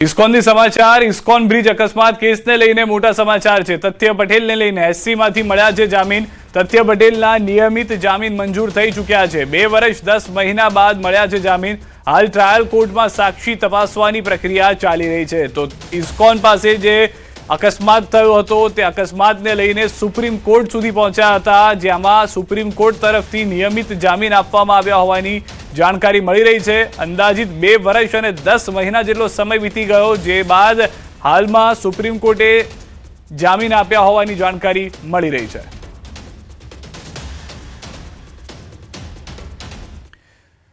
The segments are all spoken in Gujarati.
ઇસ્કોનની સમાચાર ઇસ્કોન બ્રિજ અકસ્માત કેસને લઈને મોટા સમાચાર છે। તથ્ય પટેલને લઈને એસસીમાંથી મળ્યા છે જામીન। તથ્ય પટેલના નિયમિત જામીન મંજૂર થઈ ચૂક્યા છે। 2 વર્ષ 10 મહિના બાદ મળ્યા છે જામીન। હાલ ટ્રાયલ કોર્ટમાં સાક્ષી તપાસવાની પ્રક્રિયા ચાલી રહી છે। તો ઇસ્કોન પાસે જે અકસ્માત થયો હતો તે અકસ્માતને લઈને સુપ્રીમ કોર્ટ સુધી પહોંચ્યા હતા, જેમાં સુપ્રીમ કોર્ટ તરફથી નિયમિત જામીન આપવામાં આવ્યા હોવાની જાણકારી મળી રહી છે। અંદાજિત 2 વર્ષ અને 10 મહિના જેટલો સમય વીતી ગયો, જે બાદ હાલમાં સુપ્રીમ કોર્ટે જામીન આપ્યા હોવાની જાણકારી મળી રહી છે।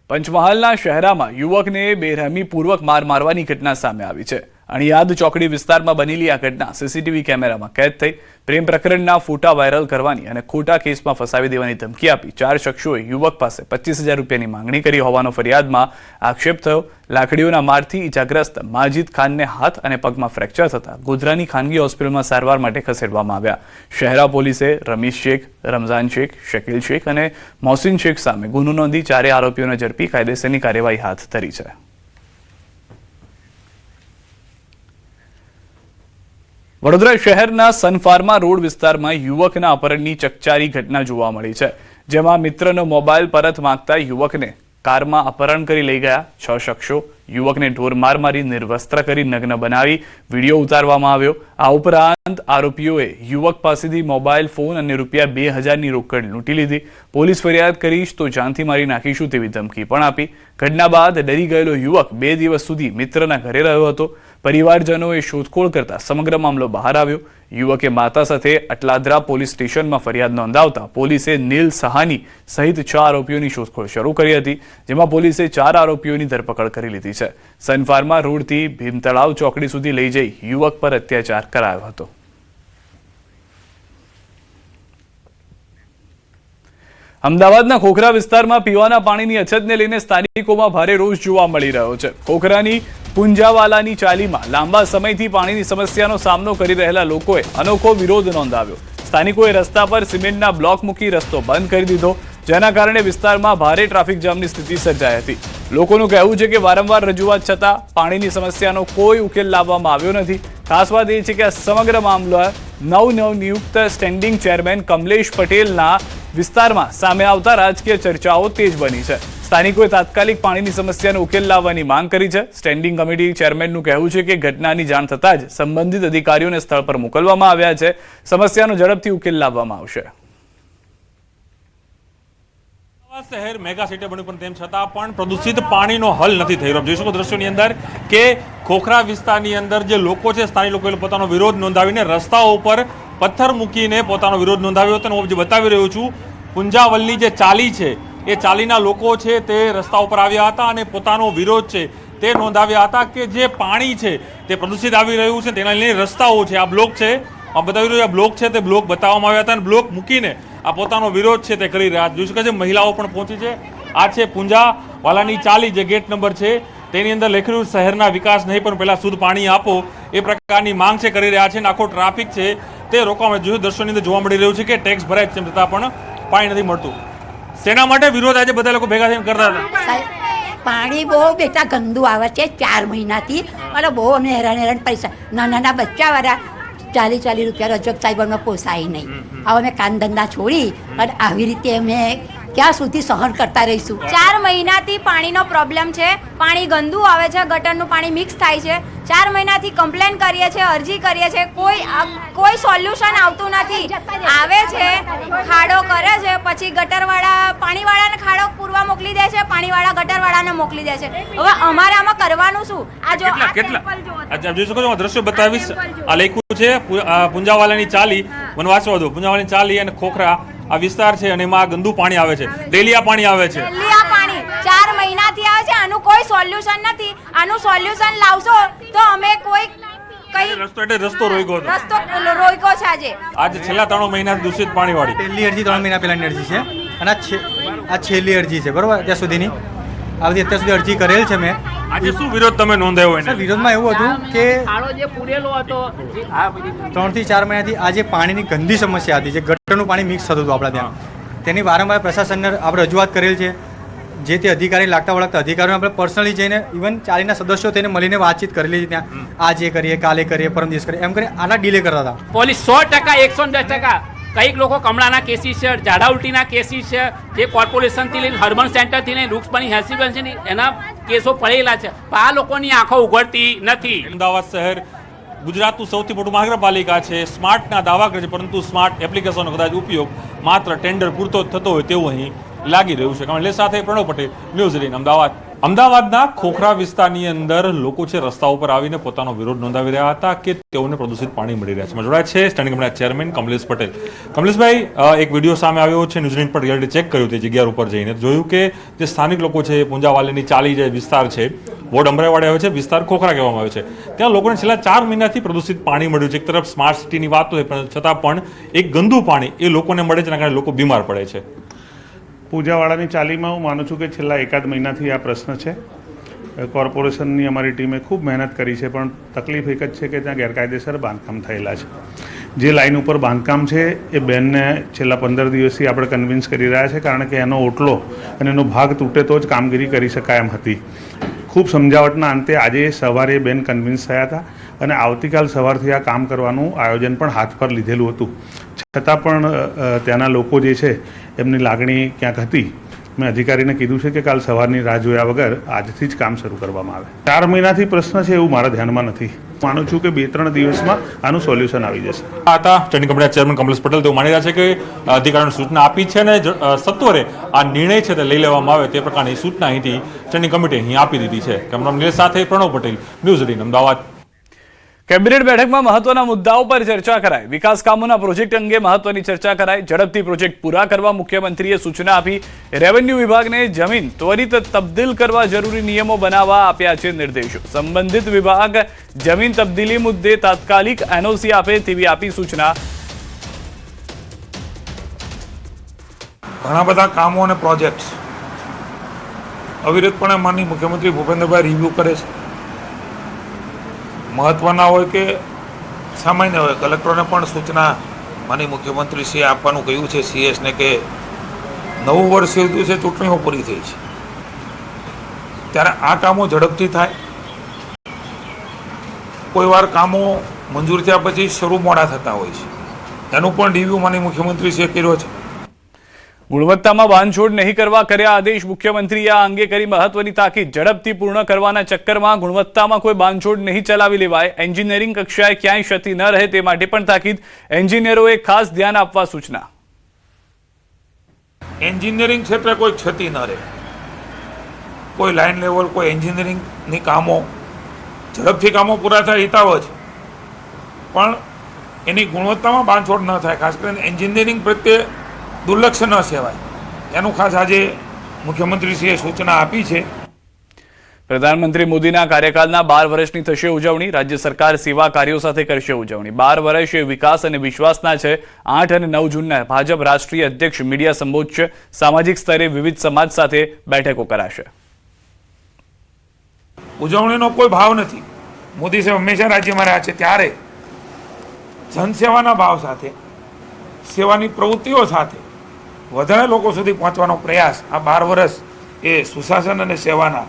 પંચમહાલના શહેરામાં યુવકને બેરહમીપૂર્વક માર મારવાની ઘટના સામે આવી છે। અણિયાદ ચોકડી વિસ્તારમાં બનેલી આ ઘટના સીસીટીવી કેમેરામાં કેદ થઈ। પ્રેમ પ્રકરણના ફોટા વાયરલ કરવાની અને ખોટા કેસમાં ફસાવી દેવાની ધમકી આપી 4 શખ્સોએ યુવક પાસે 25,000 રૂપિયાની માંગણી કરી હોવાનો ફરિયાદમાં આક્ષેપ થયો। લાકડીઓના મારથી ઇજાગ્રસ્ત માજીદ ખાનને હાથ અને પગમાં ફ્રેક્ચર થતા ગોધરાની ખાનગી હોસ્પિટલમાં સારવાર માટે ખસેડવામાં આવ્યા। શહેરા પોલીસે રમીશ શેખ, રમઝાન શેખ, શકીલ શેખ અને મોહસિન શેખ સામે ગુનો નોંધી 4 આરોપીઓને ઝડપી કાયદેસરની કાર્યવાહી હાથ ધરી છે। વડોદરા શહેરના સનફાર્મા રોડ વિસ્તારમાં યુવકના અપહરણની ચકચારી ઘટના જોવા મળી છે, જેમાં મિત્રનો મોબાઈલ પરત માંગતા યુવકને કારમાં અપહરણ કરી લઈ ગયા 6 શખ્સો। યુવકને ઢોરમાર મારી નિર્વસ્ત્ર કરી નગ્ન બનાવી વિડીયો ઉતારવામાં આવ્યો। આ ઉપરાંત આરોપીઓએ યુવક પાસેથી મોબાઈલ ફોન અને રૂપિયા 2,000ની રોકડ લૂંટી લીધી। પોલીસ ફરિયાદ કરીશ તો જાનથી મારી નાખીશું તેવી ધમકી પણ આપી। ઘટના બાદ ડરી ગયેલો યુવક 2 દિવસ સુધી મિત્રના ઘરે રહ્યો હતો। પરિવારજનોએ શોધખોળ કરતા સમગ્ર મામલો બહાર આવ્યો। યુવકે માતા સાથે અટલાદરા પોલીસ સ્ટેશનમાં ફરિયાદ નોંધાવતા પોલીસે નીલ સહાની સહિત 6 આરોપીઓની શોધખોળ શરૂ કરી હતી, જેમાં પોલીસે 4 આરોપીઓની ધરપકડ કરી લીધી છે। સનફાર્મા રોડથી ભીમતળાવ ચોકડી સુધી લઈ જઈ યુવક પર અત્યાચાર કરાયો હતો। અમદાવાદના ખોખરા વિસ્તારમાં પીવાના પાણીની અછતને લઈને સ્થાનિકોમાં ભારે રોષ જોવા મળી રહ્યો છે। ખોખરાની પુંજાવાલાની ચાલીમાં લાંબા સમયથી પાણીની સમસ્યાનો સામનો કરી રહેલા લોકોએ અનોખો વિરોધ નોંધાવ્યો। સ્થાનિકોએ રસ્તા પર સિમેન્ટના બ્લોક મૂકી રસ્તો બંધ કરી દીધો, જેના કારણે વિસ્તારમાં ભારે ટ્રાફિક જામની સ્થિતિ સર્જાઈ હતી। લોકોનું કહેવું છે કે વારંવાર રજૂઆત છતાં પાણીની સમસ્યાનો કોઈ ઉકેલ લાવવામાં આવ્યો નથી। ખાસ વાત એ છે કે આ સમગ્ર મામલો નવનિયુક્ત સ્ટેન્ડિંગ ચેરમેન કમલેશ પટેલના વિસ્તારમાં સામે આવતા રાજકીય ચર્ચાઓ તેજ બની છે। સ્થાનિકોએ તાત્કાલિક પાણીની સમસ્યાનો ઉકેલ લાવવાની માંગ કરી છે। સ્ટેન્ડિંગ કમિટી ચેરમેનનું કહેવું છે કે ઘટનાની જાણ થતાં જ સંબંધિત અધિકારીઓને સ્થળ પર મોકલવામાં આવ્યા છે। સમસ્યાનો ઝડપથી ઉકેલ લાવવામાં આવશે। શહેર મેગા સિટી બન્યું પણ તેમ છતાં પણ પ્રદૂષિત પાણીનો હલ નથી થઈ રહ્યો। જોઈ શકો દ્રશ્યોની અંદર કે ખોખરા વિસ્તારની અંદર જે લોકો છે, સ્થાનિક લોકોએ પોતાનો વિરોધ નોંધાવીને રસ્તાઓ ઉપર પથ્થર મૂકીને પોતાનો વિરોધ નોંધાવ્યો હતો। હું જે બતાવી રહ્યો છું, પુંજાવલની જે ચાલી છે એ ચાલીના લોકો છે તે રસ્તા ઉપર આવ્યા હતા અને પોતાનો વિરોધ છે તે નોંધાવ્યા હતા કે જે પાણી છે તે પ્રદૂષિત આવી રહ્યું છે, તેના લઈને રસ્તાઓ છે, આ બ્લોક છે, આ બતાવી રહ્યું, આ બ્લોક છે તે બ્લોક બતાવવામાં આવ્યા હતા અને બ્લોક મૂકીને આ પોતાનો વિરોધ છે તે કરી રહ્યા જોઈ શકે છે। મહિલાઓ પણ પહોંચી છે। આ છે પુંજાવાલાની ચાલી, જે ગેટ નંબર છે તેની અંદર લખ્યું શહેરના વિકાસ નહીં પણ પહેલા શુદ્ધ પાણી આપો, એ પ્રકારની માંગ છે કરી રહ્યા છે। આખો ટ્રાફિક છે તે રોકવામાં જોયું દ્રશ્યોની અંદર જોવા મળી રહ્યું છે કે ટેક્સ ભરાય તેમ છતાં પણ પાણી નથી મળતું। શેના માટે વિરોધ આજે બધા લોકો ભેગા થઈને કરતા હતા? પાણી બહુ બેટા ગંદુ આવે છે 4 મહિનાથી અને બહુ અમને હેરાન પૈસા નાના બચ્ચાવાળા 40 રૂપિયા રજક સાહેબમાં પોસાય નહીં। હવે અમે કામ ધંધા છોડી અને આવી રીતે અમે ક્યાં સુધી સહન કરતા રહીશું? 4 મહિનાથી પાણીનો પ્રોબ્લેમ છે। પાણી ગંદુ આવે છે, ગટરનું પાણી મિક્સ થાય છે। 4 મહિનાથી કમ્પ્લેન કરીએ છીએ, અરજી કરીએ છીએ, કોઈ સોલ્યુશન આવતું નથી। આવે છે, ખાડો કરે છે, પછી ગટરવાળા પાણીવાળાને ખાડો પૂરવા મોકલી દે છે, પાણીવાળા ગટરવાળાને મોકલી દે છે। હવે અમારે આમાં કરવાનું શું? આ જો કેટલા જોઈ શકો છો, દ્રશ્યો બતાવીશ। આ લખ્યું છે પુંજાવાલાની ચાલી, મને વાંચવા દો। પુંજાવાલાની ચાલી અને ખોખરા આ વિસ્તાર છે અને એમાં ગંદુ પાણી આવે છે, ડેલી આ પાણી આવે છે। ડેલી આ પાણી 4 મહિનાથી આવે છે, આનું કોઈ સોલ્યુશન નથી। આનું સોલ્યુશન લાવશો તો અમે કોઈ રસ્તો રોક્યો હતો, રસ્તો રોક્યો છે આજે છેલ્લા 3 મહિનાથી દૂષિત પાણી વાળી પહેલી અરજી 3 મહિના પહેલાની અરજી છે અને આ છેલ્લી અરજી છે, બરોબર? અત્યાર સુધીની આ બધી અત્યાર સુધી અરજી કરેલ છે મેં। આજે શું વિરોધ તમે નોંધાયો? સર, વિરોધમાં એવું હતું કે 3 થી 4 મહિનાથી આ જે પાણીની ગંદી સમસ્યા હતી, જે ગટરનું પાણી મિક્સ થતું હતું આપણા ત્યાં, તેની વારંવાર પ્રશાસનને આપણે રજૂઆત કરેલ છે। જે તે અધિકારી લાગતા વળગતા અધિકારીઓ આપણે પર્સનલી જઈને ઇવન ચાલીના સદસ્યો થઈને મળીને વાતચીત કરેલી છે ત્યાં, આજે કરીએ, કાલે કરીએ, પરમ દિવસ કરીએ, એમ કરીને આના ડીલે કરતા હતા. પોલીસ 100%, 110%. કંઈક લોકો કમળાના કેસીસ છે, ઝાડા ઉલટીના કેસીસ છે, જે કોર્પોરેશનથી લઈને હર્બન સેન્ટરથી લઈને વૃક્ષપની હેસિબન્સી એના કેસો પડેલા છે, પણ આ લોકોની આંખો ઉઘડતી નથી. અમદાવાદ શહેર ગુજરાતનું સૌથી મોટું મહાનગરપાલિકા છે, સ્માર્ટના દાવા કરે છે, પરંતુ સ્માર્ટ એપ્લિકેશનનો કદાચ ઉપયોગ માત્ર ટેન્ડર પૂરતો જ થતો હોય તેવું અહીં લાગી રહ્યું છે. કમલેશ સાથે પ્રણવ પટેલ, ન્યૂઝ 18 અમદાવાદ. અમદાવાદના ખોખરા વિસ્તારની અંદર લોકો છે રસ્તા ઉપર આવીને પોતાનો વિરોધ નોંધાવી રહ્યા હતા કે તેઓને પ્રદૂષિત પાણી મળી રહ્યા છે. જોડાયા છે સ્ટેન્ડિંગ કમિટીના ચેરમેન કમલેશ પટેલ. કમલેશભાઈ, એક વિડીયો સામે આવ્યો છે, ન્યૂઝ 18 પર રિયાલિટી ચેક કર્યું તે જગ્યા ઉપર જઈને જોયું કે જે સ્થાનિક લોકો છે, પુંજાવાલીની ચાલી જે વિસ્તાર છે, વોર્ડ અમરાઈવાડે આવે છે, વિસ્તાર ખોખરા કહેવામાં આવે છે, ત્યાં લોકોને છેલ્લા 4 મહિનાથી પ્રદૂષિત પાણી મળ્યું છે. એક તરફ સ્માર્ટ સિટીની વાત હોય પણ છતાં પણ એક ગંદુ પાણી એ લોકોને મળે છે, એના કારણે લોકો બીમાર પડે છે. પૂજાવાળાની ચાલીમાં હું માનું છું કે છેલ્લા એકાદ મહિનાથી આ પ્રશ્ન છે. કોર્પોરેશનની અમારી ટીમે ખૂબ મહેનત કરી છે, પણ તકલીફ એક જ છે કે ત્યાં ગેરકાયદેસર બાંધકામ થયેલા છે. જે લાઈન ઉપર બાંધકામ છે એ બેનને છેલ્લા 15 દિવસથી આપણે કન્વિન્સ કરી રહ્યા છે, કારણ કે એનો ઓટલો અને એનો ભાગ તૂટે તો જ કામગીરી કરી શકાય એમ હતી. ખૂબ સમજાવટના અંતે આજે સવારે બેન કન્વિન્સ થયા હતા અને આવતીકાલ સવારથી આ કામ કરવાનું આયોજન પણ હાથ પર લીધેલું હતું. છતાં પણ ત્યાંના લોકો જે છે એમની લાગણી ક્યાંક હતી. મેં અધિકારીને કીધું છે કે કાલ સવારની રાહ જોયા વગર આજથી જ કામ શરૂ કરવામાં આવે. 4 મહિનાથી પ્રશ્ન છે એવું મારા ધ્યાનમાં નથી. માનું છું કે 2-3 દિવસમાં આનું સોલ્યુશન આવી જશે. આ હતા સ્ટેન્ડિંગ કમિટીના ચેરમેન કમલેશ પટેલ. તેઓ માની રહ્યા છે કે અધિકારીઓને સૂચના આપી છે અને સત્વરે આ નિર્ણય છે તે લઈ લેવામાં આવે તે પ્રકારની સૂચના અહીંથી સ્ટેન્ડિંગ કમિટી અહીં આપી દીધી છે. કેમેરામેન નિલેશ સાથે પ્રણવ પટેલ, ન્યૂઝ 18 અમદાવાદ. કેબિનેટ બેઠકમાં મહત્વના મુદ્દાઓ પર ચર્ચા કરાઈ. વિકાસ કામોના પ્રોજેક્ટ અંગે મહત્વની ચર્ચા કરાઈ. ઝડપથી પ્રોજેક્ટ પૂરા કરવા મુખ્યમંત્રીએ સૂચના આપી. રેવન્યુ વિભાગને જમીન ત્વરિત તબદીલ કરવા જરૂરી નિયમો બનાવવા આપ્યા છે નિર્દેશો. સંબંધિત વિભાગ જમીન તબદીલી મુદ્દે તાત્કાલિક એનઓસી આપે તેવી આપી સૂચના. ઘણા બધા કામો અને પ્રોજેક્ટ્સ અવિરતપણે માનનીય મુખ્યમંત્રી ભૂપેન્દ્રભાઈ રિવ્યૂ કરે છે. મહત્વના હોય કે સામાન્ય હોય, કલેક્ટરોને પણ સૂચના માનનીય મુખ્યમંત્રીશ્રીએ આપવાનું કહ્યું છે સીએસને કે નવું વર્ષ થયું છે, ચૂંટણીઓ પૂરી થઈ છે, ત્યારે આ કામો ઝડપથી થાય. કોઈ વાર કામો મંજૂર થયા પછી શરૂ મોડા થતા હોય છે, એનું પણ રિવ્યૂ માનનીય મુખ્યમંત્રીશ્રીએ કર્યો છે. ગુણવત્તામાં બાંધછોડ નહીં કરવા કર્યા આદેશ. મુખ્યમંત્રીએ આ અંગે કરી મહત્વની તાકીદ. ઝડપથી પૂર્ણ કરવાના ચક્કરમાં ગુણવત્તામાં કોઈ બાંધછોડ નહીં ચલાવી લેવાય. એન્જિનિયરિંગ કક્ષાએ ક્યાંય ક્ષતિ ન રહે તે માટે પણ તાકીદ. એન્જિનિયરોએ ખાસ ધ્યાન આપવા સૂચના. એન્જિનિયરિંગ ક્ષેત્રે કોઈ ક્ષતિ ન રહે. કોઈ લાઇન લેવલ, કોઈ એન્જિનિયરિંગની કામો ઝડપથી કામો પૂરા થાય હિતાવ જ, પણ એની ગુણવત્તામાં બાંધછોડ ન થાય. ખાસ કરીને એન્જિનિયરિંગ પ્રત્યે દુર્લક્ષ ન સેવાય, એનું ખાસ આજે મુખ્યમંત્રીશ્રીએ સૂચના આપી છે. પ્રધાનમંત્રી મોદીના કાર્યકાળના 12 વર્ષની થશે ઉજવણી. રાજ્ય સરકાર સેવા કાર્યો સાથે કરશે ઉજવણી. 12 વર્ષ એ વિકાસ અને વિશ્વાસના છે. 8 અને 9 જૂનના ભાજપ રાષ્ટ્રીય અધ્યક્ષ મીડિયા સંબોધશે. સામાજિક સ્તરે વિવિધ સમાજ સાથે બેઠકો કરાશે. ઉજવણીનો કોઈ ભાવ નથી. મોદી સાહેબ હંમેશા રાજ્યમાં રહ્યા છે, ત્યારે જનસેવાના ભાવ સાથે, સેવાની પ્રવૃત્તિઓ સાથે વધારે લોકો સુધી પહોંચવાનો પ્રયાસ આ 12 વર્ષ એ સુશાસન અને સેવાના,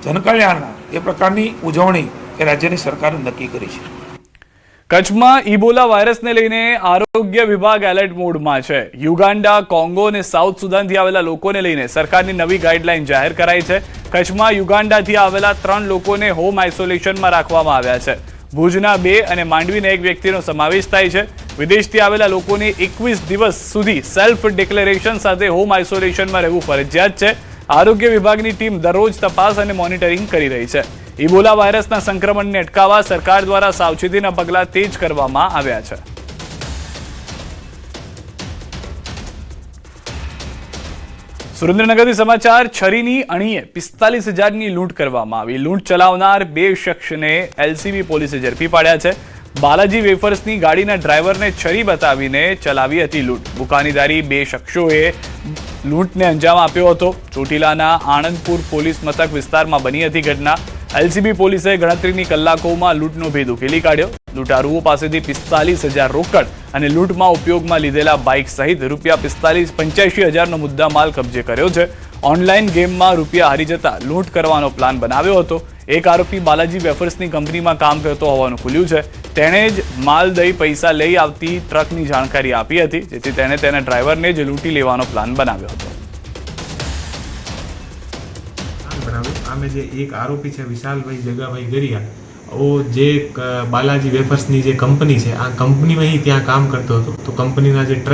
જનકલ્યાણના એ પ્રકારની ઉજવણી એ રાજ્યની સરકારે નક્કી કરી છે. કચ્છમાં ઇબોલા વાયરસને લઈને આરોગ્ય વિભાગ એલર્ટ મોડમાં છે. યુગાન્ડા, કોંગો અને સાઉથ સુદાનથી આવેલા લોકોને લઈને સરકારની નવી ગાઈડલાઈન જાહેર કરાઈ છે. કચ્છમાં યુગાન્ડાથી આવેલા 3 લોકોને હોમ આઇસોલેશનમાં રાખવામાં આવ્યા છે. ભુજના 2 અને માંડવીના 1 વ્યક્તિનો સમાવેશ થાય છે. વિદેશથી આવેલા લોકોને 21 દિવસ સુધી સેલ્ફ ડિક્લેરેશન સાથે હોમ આઇસોલેશનમાં રહેવું ફરજિયાત છે. આરોગ્ય વિભાગની ટીમ દરરોજ તપાસ અને મોનિટરિંગ કરી રહી છે. ઇબોલા વાયરસના સંક્રમણને અટકાવવા સરકાર દ્વારા સાવચેતીના પગલાં તેજ કરવામાં આવ્યા છે. સુરેન્દ્રનગરથી સમાચાર. છરીની અણીએ 45,000ની લૂંટ કરવામાં આવી. લૂંટ ચલાવનાર 2 શખ્સને એલસીબી પોલીસે ઝડપી પાડ્યા છે. બાલાજી વેફર્સની ગાડીના ડ્રાઈવરને છરી બતાવીને ચલાવી હતી લૂંટ. બુકાનીદારી 2 શખ્સોએ લૂંટને અંજામ આપ્યો હતો. ચોટીલાના આણંદપુર પોલીસ મથક વિસ્તારમાં બની હતી ઘટના. એલસીબી પોલીસે ગણતરીની કલાકોમાં લૂંટનો ભેદ ઉકેલી કાઢ્યો. લૂંટારુઓ પાસેથી 45,000 રોકડ અને લૂંટમાં ઉપયોગમાં લીધેલા બાઇક સહિત ₹85,000નો મુદ્દામાલ કબજે કર્યો છે. ઓનલાઈન ગેમમાં રૂપિયા હારી જતા લૂંટ કરવાનો પ્લાન બનાવ્યો હતો. એક આરોપી બાલાજી વેફર્સની કંપનીમાં કામ કરતો હોવાનું ખુલ્યું છે. તેણે જ માલ દઈ પૈસા લઈ આવતી ટ્રકની જાણકારી આપી હતી, જેથી તેણે તેના ડ્રાઈવરને જ લૂંટી લેવાનો પ્લાન બનાવ્યો હતો. આમે જે એક આરોપી છે વિશાલભાઈ જગાભાઈ ગરિયા, ઓ જે બાલાજી વેફર્સની જે કંપની છે આ કંપનીમાં ત્યાં કામ કરતો હતો. તો કંપનીના જે ટ્રક